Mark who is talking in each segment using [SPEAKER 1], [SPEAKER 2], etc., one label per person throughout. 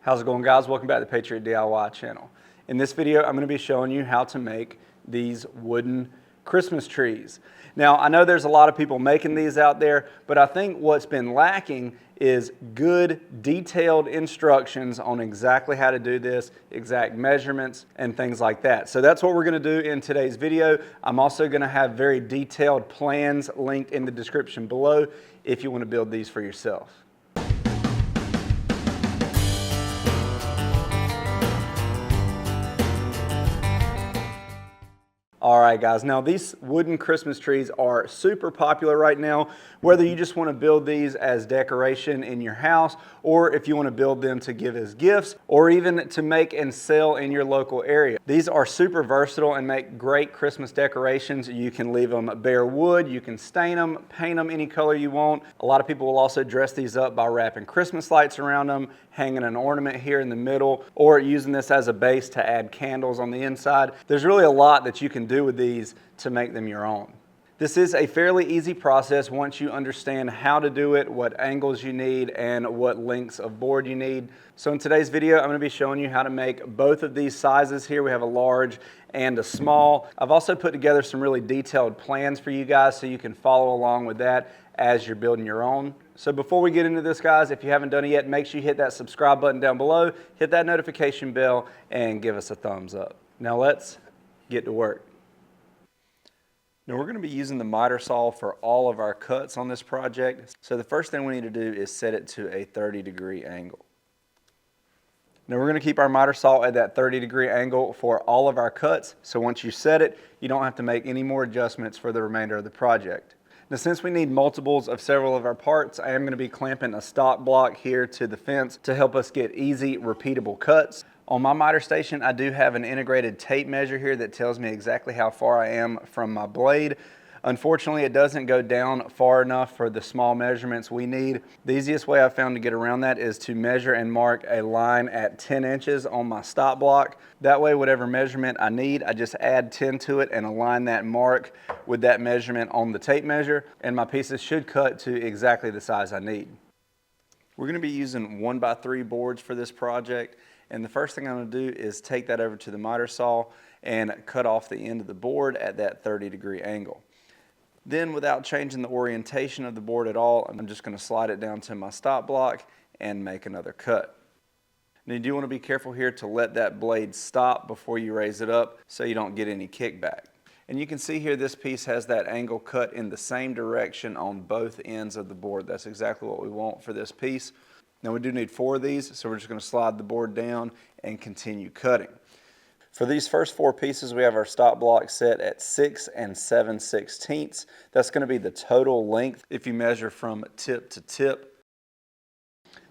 [SPEAKER 1] How's it going, guys? Welcome back to the PatriotDIY channel. In this video, I'm going to be showing you how to make these wooden Christmas trees. Now, I know there's a lot of people making these out there, but I think what's been lacking is good, detailed instructions on exactly how to do this, exact measurements, and things like that. So that's what we're going to do in today's video. I'm also going to have very detailed plans linked in the description below if you want to build these for yourself. All right, guys, now these wooden Christmas trees are super popular right now, whether you just want to build these as decoration in your house, or if you want to build them to give as gifts, or even to make and sell in your local area. These are super versatile and make great Christmas decorations. You can leave them bare wood, you can stain them, paint them any color you want. A lot of people will also dress these up by wrapping Christmas lights around them, hanging an ornament here in the middle, or using this as a base to add candles on the inside. There's really a lot that you can do with these to make them your own. This is a fairly easy process once you understand how to do it, what angles you need, and what lengths of board you need. So in today's video, I'm going to be showing you how to make both of these sizes here. We have a large and a small. I've also put together some really detailed plans for you guys so you can follow along with that as you're building your own. So before we get into this, guys, if you haven't done it yet, make sure you hit that subscribe button down below, hit that notification bell, and give us a thumbs up. Now let's get to work. Now we're going to be using the miter saw for all of our cuts on this project. So the first thing we need to do is set it to a 30-degree angle. Now we're going to keep our miter saw at that 30-degree angle for all of our cuts. So once you set it, you don't have to make any more adjustments for the remainder of the project. Now since we need multiples of several of our parts, I am going to be clamping a stop block here to the fence to help us get easy, repeatable cuts. On my miter station, I do have an integrated tape measure here that tells me exactly how far I am from my blade. Unfortunately, it doesn't go down far enough for the small measurements we need. The easiest way I've found to get around that is to measure and mark a line at 10 inches on my stop block. That way, whatever measurement I need, I just add 10 to it and align that mark with that measurement on the tape measure, and my pieces should cut to exactly the size I need. We're going to be using 1x3 boards for this project. And the first thing I'm going to do is take that over to the miter saw and cut off the end of the board at that 30-degree angle. Then, without changing the orientation of the board at all, I'm just going to slide it down to my stop block and make another cut. Now you do want to be careful here to let that blade stop before you raise it up so you don't get any kickback. And you can see here this piece has that angle cut in the same direction on both ends of the board. That's exactly what we want for this piece. Now we do need 4 of these, so we're just going to slide the board down and continue cutting. For these first 4 pieces, we have our stop block set at 6 7/16. That's going to be the total length if you measure from tip to tip.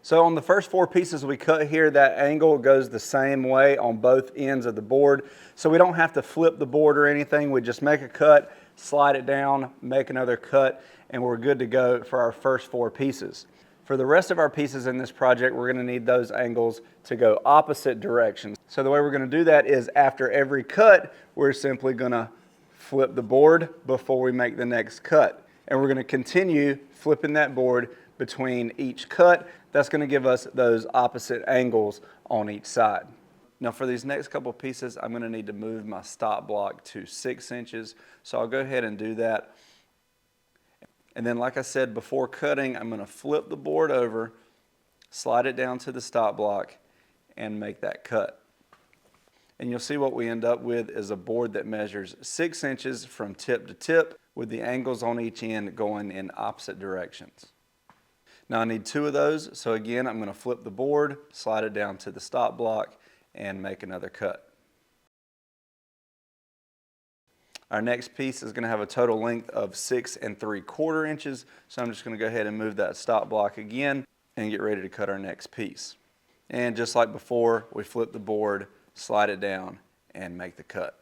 [SPEAKER 1] So on the first 4 pieces we cut here, that angle goes the same way on both ends of the board. So we don't have to flip the board or anything. We just make a cut, slide it down, make another cut, and we're good to go for our first 4 pieces. For the rest of our pieces in this project, we're going to need those angles to go opposite directions. So the way we're going to do that is after every cut, we're simply going to flip the board before we make the next cut. And we're going to continue flipping that board between each cut. That's going to give us those opposite angles on each side. Now for these next couple of pieces, I'm going to need to move my stop block to 6 inches. So I'll go ahead and do that. And then, like I said, before cutting, I'm going to flip the board over, slide it down to the stop block, and make that cut. And you'll see what we end up with is a board that measures 6 inches from tip to tip, with the angles on each end going in opposite directions. Now I need 2 of those, so again, I'm going to flip the board, slide it down to the stop block, and make another cut. Our next piece is going to have a total length of 6 3/4 inches. So I'm just going to go ahead and move that stop block again and get ready to cut our next piece. And just like before, we flip the board, slide it down, and make the cut.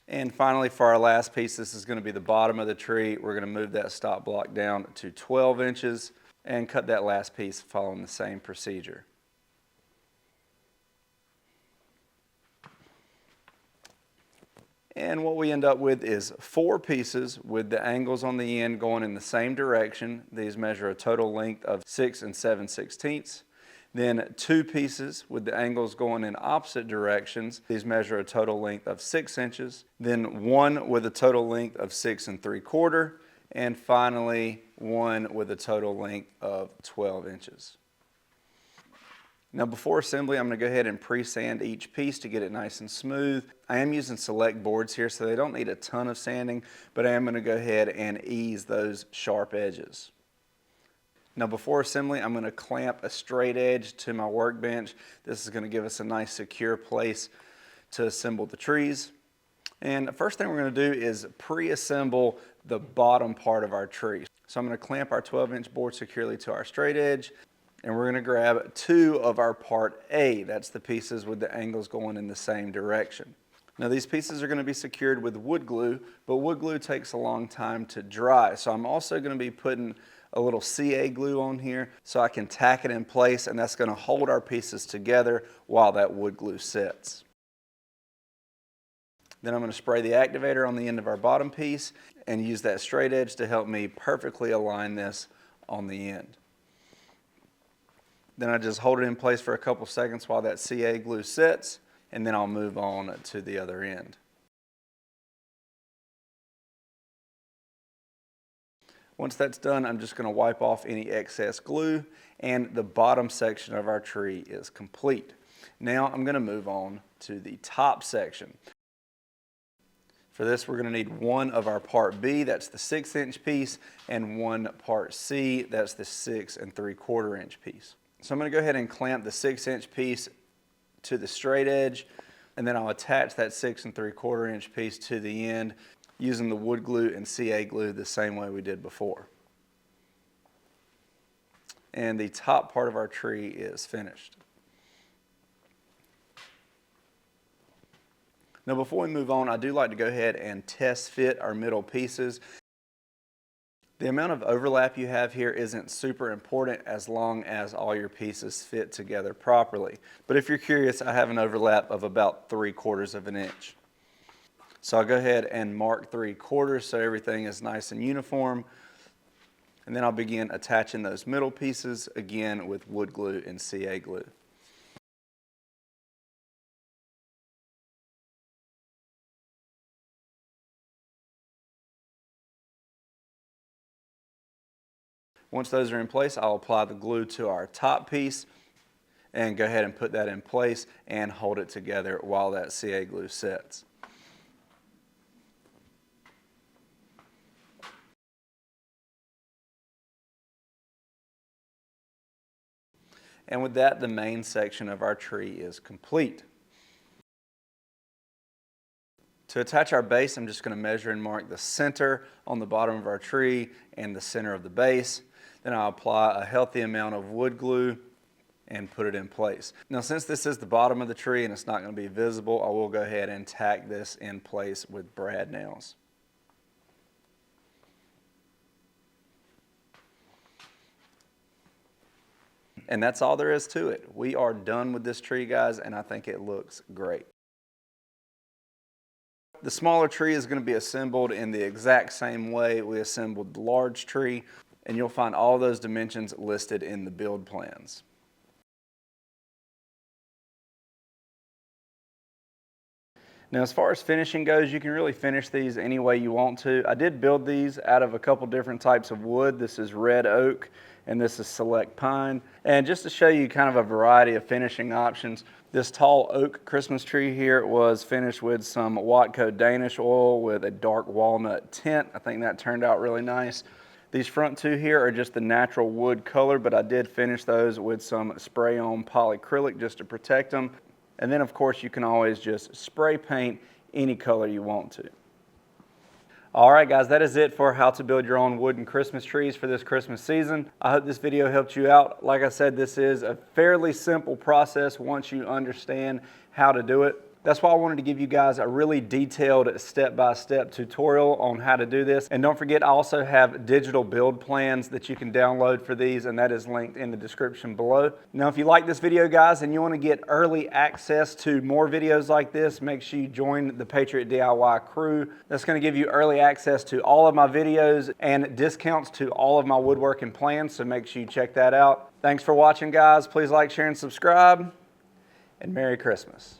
[SPEAKER 1] And finally, for our last piece, this is going to be the bottom of the tree. We're going to move that stop block down to 12 inches and cut that last piece following the same procedure. And what we end up with is 4 pieces with the angles on the end going in the same direction. These measure a total length of 6 7/16. Then 2 pieces with the angles going in opposite directions. These measure a total length of 6 inches. Then 1 with a total length of 6 3/4. And finally 1 with a total length of 12 inches. Now before assembly, I'm going to go ahead and pre-sand each piece to get it nice and smooth. I am using select boards here, so they don't need a ton of sanding, but I am going to go ahead and ease those sharp edges. Now before assembly, I'm going to clamp a straight edge to my workbench. This is going to give us a nice secure place to assemble the trees. And the first thing we're going to do is pre-assemble the bottom part of our tree. So I'm going to clamp our 12-inch board securely to our straight edge. And we're going to grab 2 of our part A. That's the pieces with the angles going in the same direction. Now these pieces are going to be secured with wood glue, but wood glue takes a long time to dry. So I'm also going to be putting a little CA glue on here so I can tack it in place, and that's going to hold our pieces together while that wood glue sets. Then I'm going to spray the activator on the end of our bottom piece and use that straight edge to help me perfectly align this on the end. Then I just hold it in place for a couple seconds while that CA glue sets, and then I'll move on to the other end. Once that's done, I'm just going to wipe off any excess glue, and the bottom section of our tree is complete. Now I'm going to move on to the top section. For this, we're going to need 1 of our part B, that's the 6-inch piece, and 1 part C, that's the 6 3/4 inch piece. So I'm going to go ahead and clamp the 6-inch piece to the straight edge, and then I'll attach that 6 3/4 inch piece to the end using the wood glue and CA glue the same way we did before. And the top part of our tree is finished. Now before we move on, I do like to go ahead and test fit our middle pieces. The amount of overlap you have here isn't super important as long as all your pieces fit together properly. But if you're curious, I have an overlap of about 3/4 of an inch. So I'll go ahead and mark 3/4 so everything is nice and uniform. And then I'll begin attaching those middle pieces again with wood glue and CA glue. Once those are in place, I'll apply the glue to our top piece and go ahead and put that in place and hold it together while that CA glue sets. And with that, the main section of our tree is complete. To attach our base, I'm just going to measure and mark the center on the bottom of our tree and the center of the base. Then I'll apply a healthy amount of wood glue and put it in place. Now since this is the bottom of the tree and it's not going to be visible, I will go ahead and tack this in place with brad nails. And that's all there is to it. We are done with this tree, guys, and I think it looks great. The smaller tree is going to be assembled in the exact same way we assembled the large tree, and you'll find all those dimensions listed in the build plans. Now as far as finishing goes, you can really finish these any way you want to. I did build these out of a couple different types of wood. This is red oak and this is select pine. And just to show you kind of a variety of finishing options, this tall oak Christmas tree here was finished with some Watco Danish oil with a dark walnut tint. I think that turned out really nice. These front two here are just the natural wood color, but I did finish those with some spray-on polyacrylic just to protect them. And then of course you can always just spray paint any color you want to. Alright guys, that is it for how to build your own wooden Christmas trees for this Christmas season. I hope this video helped you out. Like I said, this is a fairly simple process once you understand how to do it. That's why I wanted to give you guys a really detailed step-by-step tutorial on how to do this. And don't forget, I also have digital build plans that you can download for these, and that is linked in the description below. Now, if you like this video, guys, and you want to get early access to more videos like this, make sure you join the Patriot DIY crew. That's going to give you early access to all of my videos and discounts to all of my woodworking plans, so make sure you check that out. Thanks for watching, guys. Please like, share, and subscribe, and Merry Christmas.